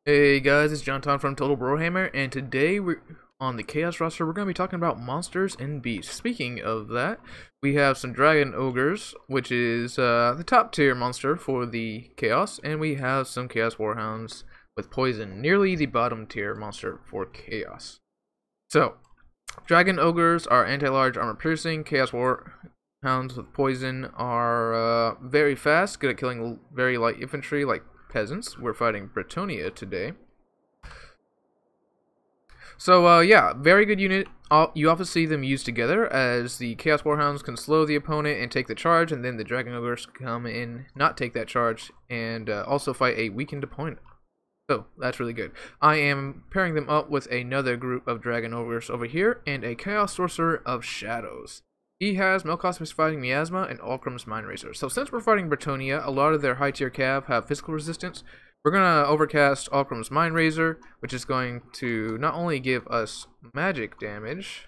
Hey guys, it's John Tom from Total Brohammer, and today we're on the Chaos roster. We're going to be talking about monsters and beasts. Speaking of that, we have some Dragon Ogres, which is the top tier monster for the Chaos, and we have some Chaos Warhounds with poison, nearly the bottom tier monster for Chaos. So, Dragon Ogres are anti-large armor piercing. Chaos Warhounds with poison are very fast, good at killing very light infantry like peasants. We're fighting Bretonnia today. So yeah, very good unit. You often see them used together, as the Chaos Warhounds can slow the opponent and take the charge, and then the Dragon Ogres come in, not take that charge, and also fight a weakened opponent. So that's really good. I am pairing them up with another group of Dragon Ogres over here, and a Chaos Sorcerer of Shadows. He has Melkosmos Fighting Miasma and Ogres Mindrazor. So since we're fighting Bretonnia, a lot of their high tier cav have physical resistance. We're going to overcast Ogres Mindrazor, which is going to not only give us magic damage,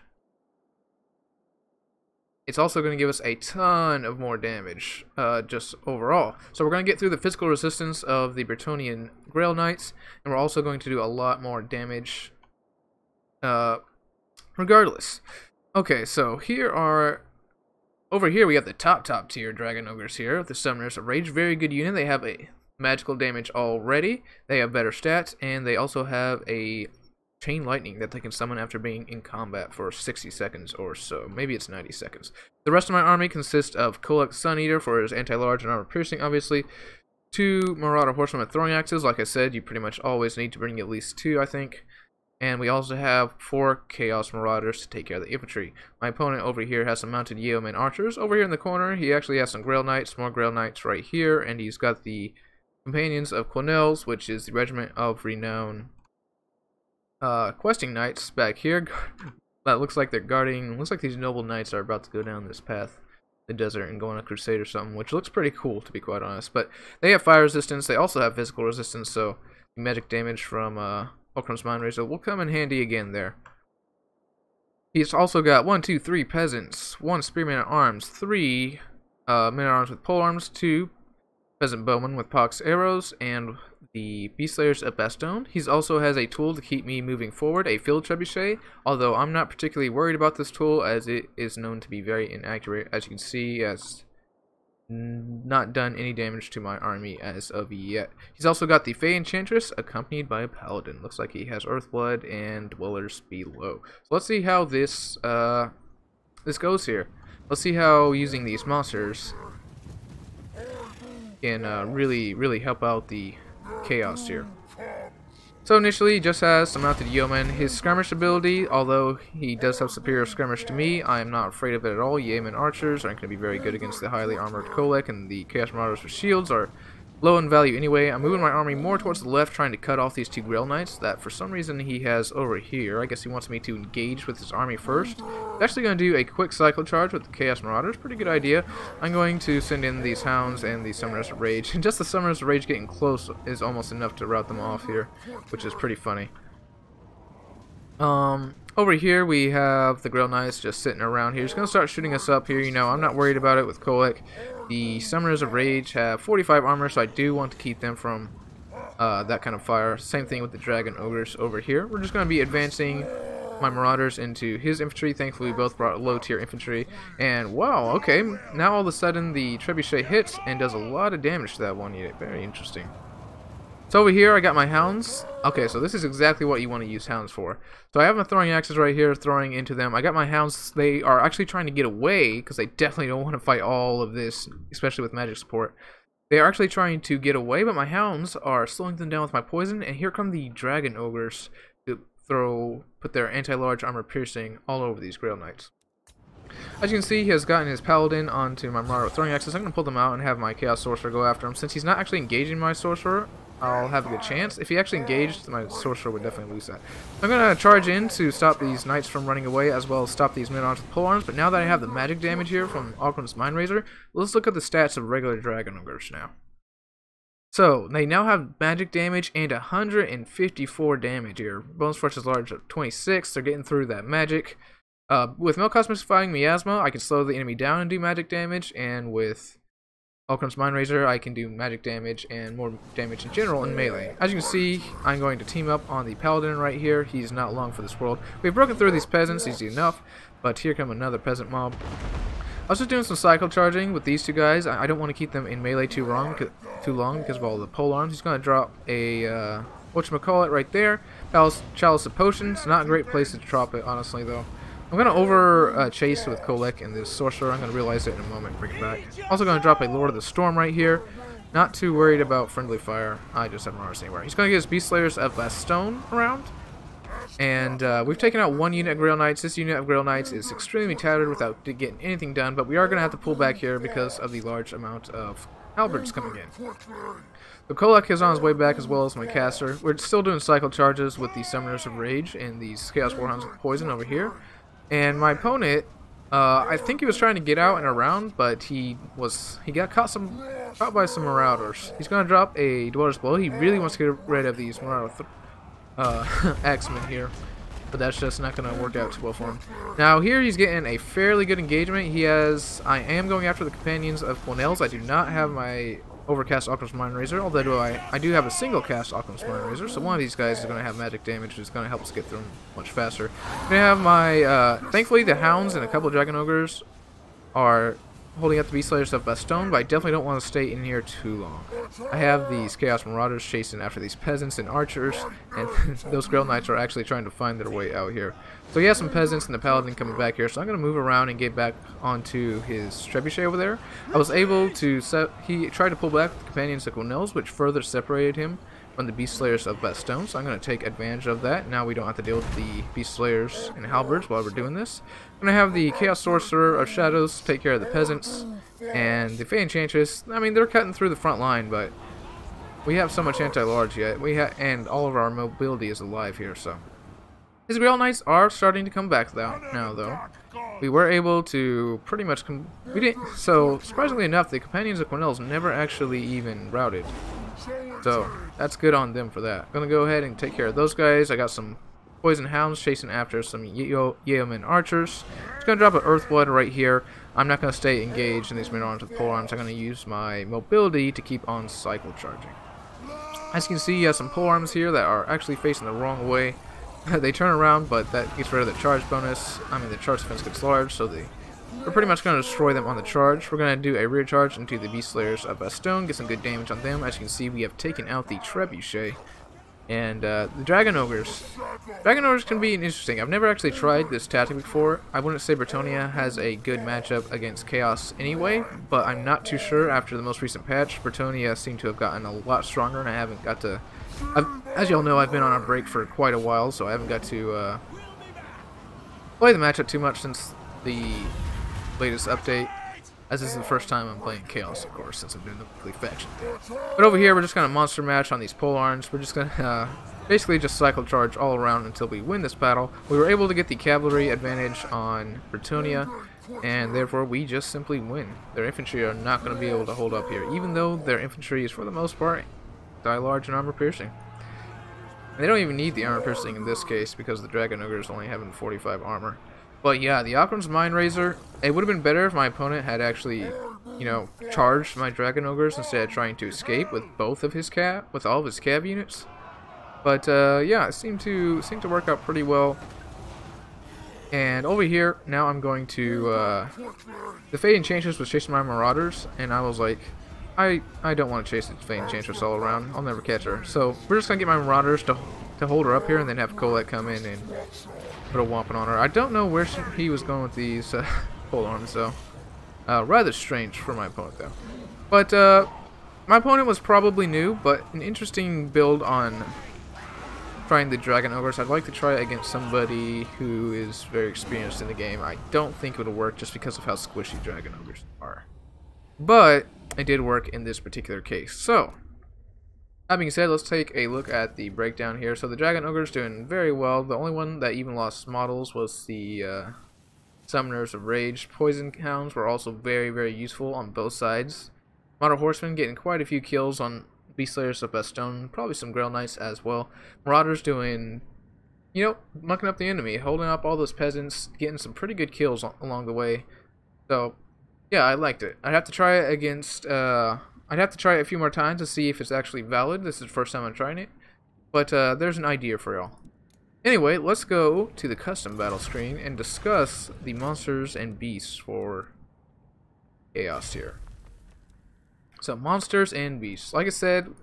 it's also going to give us a ton of more damage, just overall. So we're going to get through the physical resistance of the Bretonnian Grail Knights, and we're also going to do a lot more damage, regardless. Okay, so over here we have the top tier Dragon Ogres here, the Summoners of Rage. Very good unit. They have a magical damage already, they have better stats, and they also have a Chain Lightning that they can summon after being in combat for 60 seconds or so. Maybe it's 90 seconds. The rest of my army consists of Kolek Sun Eater for his anti-large and armor piercing, obviously. 2 Marauder Horsemen with throwing axes. Like I said, you pretty much always need to bring at least 2, I think. And we also have 4 Chaos Marauders to take care of the infantry. My opponent over here has some mounted yeoman archers. Over here in the corner, he actually has some Grail Knights, more Grail Knights right here, and he's got the Companions of Quenelles, which is the Regiment of Renown questing knights back here. That looks like they're guarding, looks like these noble knights are about to go down this path, the desert, and go on a crusade or something, which looks pretty cool, to be quite honest. But they have fire resistance, they also have physical resistance, so magic damage from Ogres Mindrazor will come in handy again there. He's also got 1, 2, 3 peasants, 1 spearman at arms, 3 men at arms with polearms, 2 peasant bowmen with pox arrows, and the beast slayers of Bastogne. He also has a tool to keep me moving forward, a field trebuchet, although I'm not particularly worried about this tool as it is known to be very inaccurate. As you can see, has not done any damage to my army as of yet. He's also got the Fey Enchantress accompanied by a paladin. Looks like he has Earthblood and Dwellers below. So let's see how this goes here. Let's see how using these monsters can really help out the Chaos here. So initially he just has some mounted yeomen. His skirmish ability, although he does have superior skirmish to me, I am not afraid of it at all. Yeoman archers aren't going to be very good against the highly armored Kolek, and the Chaos Marauders with shields are low in value anyway. I'm moving my army more towards the left, trying to cut off these 2 Grail Knights that for some reason he has over here. I guess he wants me to engage with his army first. I'm actually going to do a quick cycle charge with the Chaos Marauders. Pretty good idea. I'm going to send in these Hounds and the Summoners of Rage. And just the Summoners of Rage getting close is almost enough to rout them off here, which is pretty funny. Over here we have the Grail Knights just sitting around here. He's going to start shooting us up here. You know, I'm not worried about it with Kolek. The Summoners of Rage have 45 armor, so I do want to keep them from that kind of fire. Same thing with the Dragon Ogres over here. We're just going to be advancing my Marauders into his infantry. Thankfully, we both brought low tier infantry. And wow, okay, now all of a sudden the Trebuchet hits and does a lot of damage to that one unit. Very interesting. So over here I got my Hounds. Okay, so this is exactly what you want to use Hounds for. So I have my throwing axes right here, throwing into them. I got my Hounds. They are actually trying to get away because they definitely don't want to fight all of this, especially with magic support. They are actually trying to get away, but my Hounds are slowing them down with my poison, and here come the Dragon Ogres to put their anti-large armor piercing all over these Grail Knights. As you can see, he has gotten his Paladin onto my Marauder throwing axes. I'm going to pull them out and have my Chaos Sorcerer go after him. Since he's not actually engaging my Sorcerer, I'll have a good chance. If he actually engaged, my Sorcerer would definitely lose that. I'm going to charge in to stop these Knights from running away, as well as stop these men-at-arms with polearms. But now that I have the magic damage here from Ogres Mindrazor, let's look at the stats of regular Dragon Ogres now. So, they now have magic damage and 154 damage here. Bonus Force is large of 26, they're getting through that magic. With Melkosmos Fighting Miasma, I can slow the enemy down and do magic damage, and with Alchemist Mind Razor, I can do magic damage and more damage in general in melee. As you can see, I'm going to team up on the Paladin right here. He's not long for this world. We've broken through these peasants, easy enough, but here come another peasant mob. I was just doing some cycle charging with these two guys. I don't want to keep them in melee too long because of all the pole arms. He's going to drop a, whatchamacallit right there. Chalice of Potions, not a great place to drop it, honestly, though. I'm going to over chase with Kolek and this Sorcerer. I'm going to realize it in a moment, bring it back. Also going to drop a Lord of the Storm right here. Not too worried about friendly fire. I just haven't noticed anywhere. He's going to get his Beast Slayers of Baston around. And we've taken out one unit of Grail Knights. This unit of Grail Knights is extremely tattered without getting anything done, but we are going to have to pull back here because of the large amount of halberds coming in. The Kolek is on his way back as well as my caster. We're still doing cycle charges with the Summoners of Rage and these Chaos Warhounds with Poison over here. And my opponent, I think he was trying to get out and around, but he got caught by some Marauders. He's going to drop a Dweller's Blow. He really wants to get rid of these Marauder Axemen here, but that's just not going to work out too well for him. Now here he's getting a fairly good engagement. I am going after the Companions of Quenelles. I do not have my Overcast Alchemist Mind Razor, although I do have a single cast Alchemist Mind Razor, so one of these guys is going to have magic damage, which is going to help us get through them much faster. I'm going to have my, thankfully the Hounds and a couple of Dragon Ogres are holding up the Beast Slayers of Baston, but I definitely don't want to stay in here too long. I have these Chaos Marauders chasing after these Peasants and Archers, and those Grail Knights are actually trying to find their way out here. So he has some Peasants and the Paladin coming back here, so I'm going to move around and get back onto his Trebuchet over there. I was able to he tried to pull back the Companions of Quenelles, which further separated him from the Beast Slayers of Baston, so I'm going to take advantage of that. Now we don't have to deal with the Beast Slayers and Halberds while we're doing this. I'm going to have the Chaos Sorcerer of Shadows take care of the Peasants, and the Fey Enchantress, I mean, they're cutting through the front line, but we have so much anti-large yet, and all of our mobility is alive here, so. His Grail Knights are starting to come back now, though. We were able to pretty much, so surprisingly enough, the Companions of Quenelles never actually even routed. So, that's good on them for that. Gonna go ahead and take care of those guys. I got some Poison Hounds chasing after some Yeoman Archers. Just gonna drop an Earthblood right here. I'm not gonna stay engaged in these mid-arms with polearms. I'm gonna use my mobility to keep on cycle charging. As you can see, you have some polearms here that are actually facing the wrong way. They turn around, but that gets rid of the charge bonus. I mean, the charge defense gets large, so we're pretty much going to destroy them on the charge. We're going to do a rear charge into the Beast Slayers of Baston, get some good damage on them. As you can see, we have taken out the Trebuchet. And the Dragon Ogres. Dragon Ogres can be interesting. I've never actually tried this tactic before. I wouldn't say Bretonnia has a good matchup against Chaos anyway, but I'm not too sure after the most recent patch. Bretonnia seemed to have gotten a lot stronger, and I haven't got to... as y'all know, I've been on a break for quite a while, so I haven't got to play the matchup too much since the latest update, as this is the first time I'm playing Chaos, of course, since I'm doing the weekly faction thing. But over here, we're just going to monster match on these polearms. We're just going to basically just cycle charge all around until we win this battle. We were able to get the cavalry advantage on Bretonnia, and therefore we just simply win. Their infantry are not going to be able to hold up here, even though their infantry is for the most part die large and armor piercing. And they don't even need the armor piercing in this case because the Dragon Ogres only having 45 armor. But yeah, the Alchemist Mind Razor, it would have been better if my opponent had actually, you know, charged my Dragon Ogres instead of trying to escape with both of his with all of his cav units. But yeah, it seemed to work out pretty well. And over here, now I'm going to the Fey Enchantress was chasing my Marauders, and I was like, I don't want to chase the Fey Enchantress all around. I'll never catch her. So we're just gonna get my Marauders to hold her up here, and then have Colette come in and put a whomping on her. I don't know where he was going with these polearms, though. Rather strange for my opponent, though. But my opponent was probably new, but an interesting build on trying the Dragon Ogres. I'd like to try it against somebody who is very experienced in the game. I don't think it'll work just because of how squishy Dragon Ogres are. But it did work in this particular case. So, that being said, let's take a look at the breakdown here. So the Dragon Ogre is doing very well. The only one that even lost models was the Summoners of Rage. Poison Hounds were also very, very useful on both sides. Model Horsemen getting quite a few kills on Beast Slayers of Baston. Probably some Grail Knights as well. Marauders doing, you know, mucking up the enemy. Holding up all those peasants. Getting some pretty good kills along the way. So, Yeah, I liked it. I'd have to try it against. I'd have to try it a few more times to see if it's actually valid. This is the first time I'm trying it, but there's an idea for y'all. Anyway, let's go to the custom battle screen and discuss the monsters and beasts for Chaos tier. So, monsters and beasts. Like I said,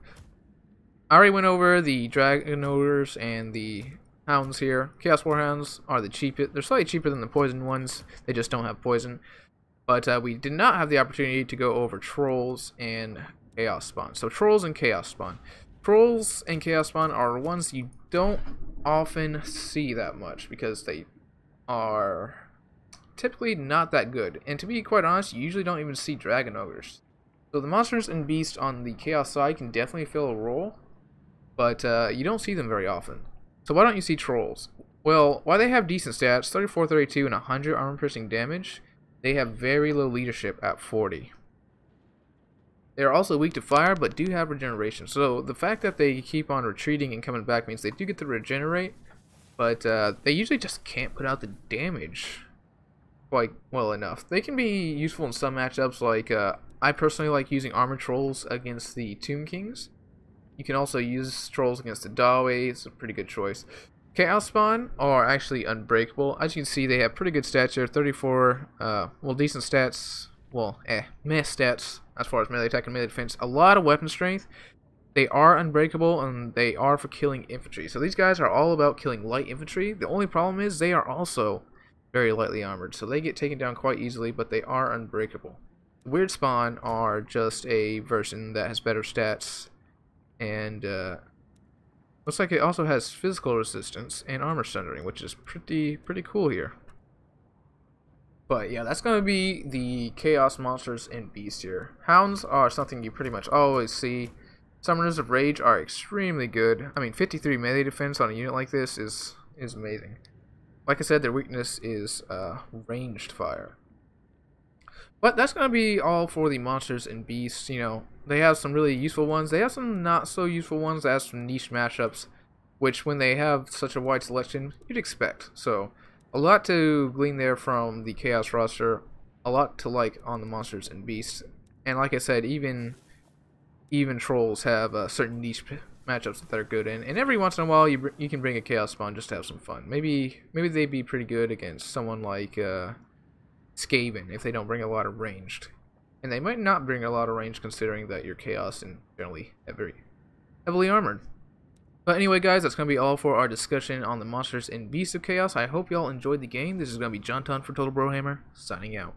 I already went over the Dragon Ogres and the Hounds here. Chaos Warhounds are the cheapest. They're slightly cheaper than the poison ones. They just don't have poison. But we did not have the opportunity to go over Trolls and Chaos Spawn. So, Trolls and Chaos Spawn. Trolls and Chaos Spawn are ones you don't often see that much because they are typically not that good. And to be quite honest, you usually don't even see Dragon Ogres. So the monsters and beasts on the Chaos side can definitely fill a role, but you don't see them very often. So why don't you see Trolls? Well, while they have decent stats, 34, 32, and 100 armor-piercing damage, they have very low leadership at 40. They are also weak to fire, but do have regeneration. So the fact that they keep on retreating and coming back means they do get to regenerate, but they usually just can't put out the damage quite well enough. They can be useful in some matchups, like I personally like using armored trolls against the Tomb Kings. You can also use trolls against the Dawe. It's a pretty good choice. Chaos Spawn are actually unbreakable. As you can see, they have pretty good stats here. 34, well, decent stats. Well, meh stats as far as melee attack and melee defense. A lot of weapon strength. They are unbreakable, and they are for killing infantry. So these guys are all about killing light infantry. The only problem is they are also very lightly armored, so they get taken down quite easily, but they are unbreakable. Weird Spawn are just a version that has better stats, and looks like it also has physical resistance and armor sundering, which is pretty cool here. But yeah, that's going to be the Chaos monsters and beasts here. Hounds are something you pretty much always see. Summoners of Rage are extremely good. I mean, 53 melee defense on a unit like this is amazing. Like I said, their weakness is ranged fire. But that's going to be all for the monsters and beasts. You know, they have some really useful ones. They have some not so useful ones that have some niche matchups, which when they have such a wide selection, you'd expect. So, a lot to glean there from the Chaos roster, a lot to like on the monsters and beasts. And like I said, even Trolls have certain niche matchups that are good in. And every once in a while, you can bring a Chaos Spawn just to have some fun. Maybe they'd be pretty good against someone like Skaven if they don't bring a lot of ranged. And they might not bring a lot of range considering that you're Chaos and generally very heavily armored. But anyway, guys, that's going to be all for our discussion on the monsters and beasts of Chaos. I hope y'all enjoyed the game. This is going to be John Ton for Total Brohammer, signing out.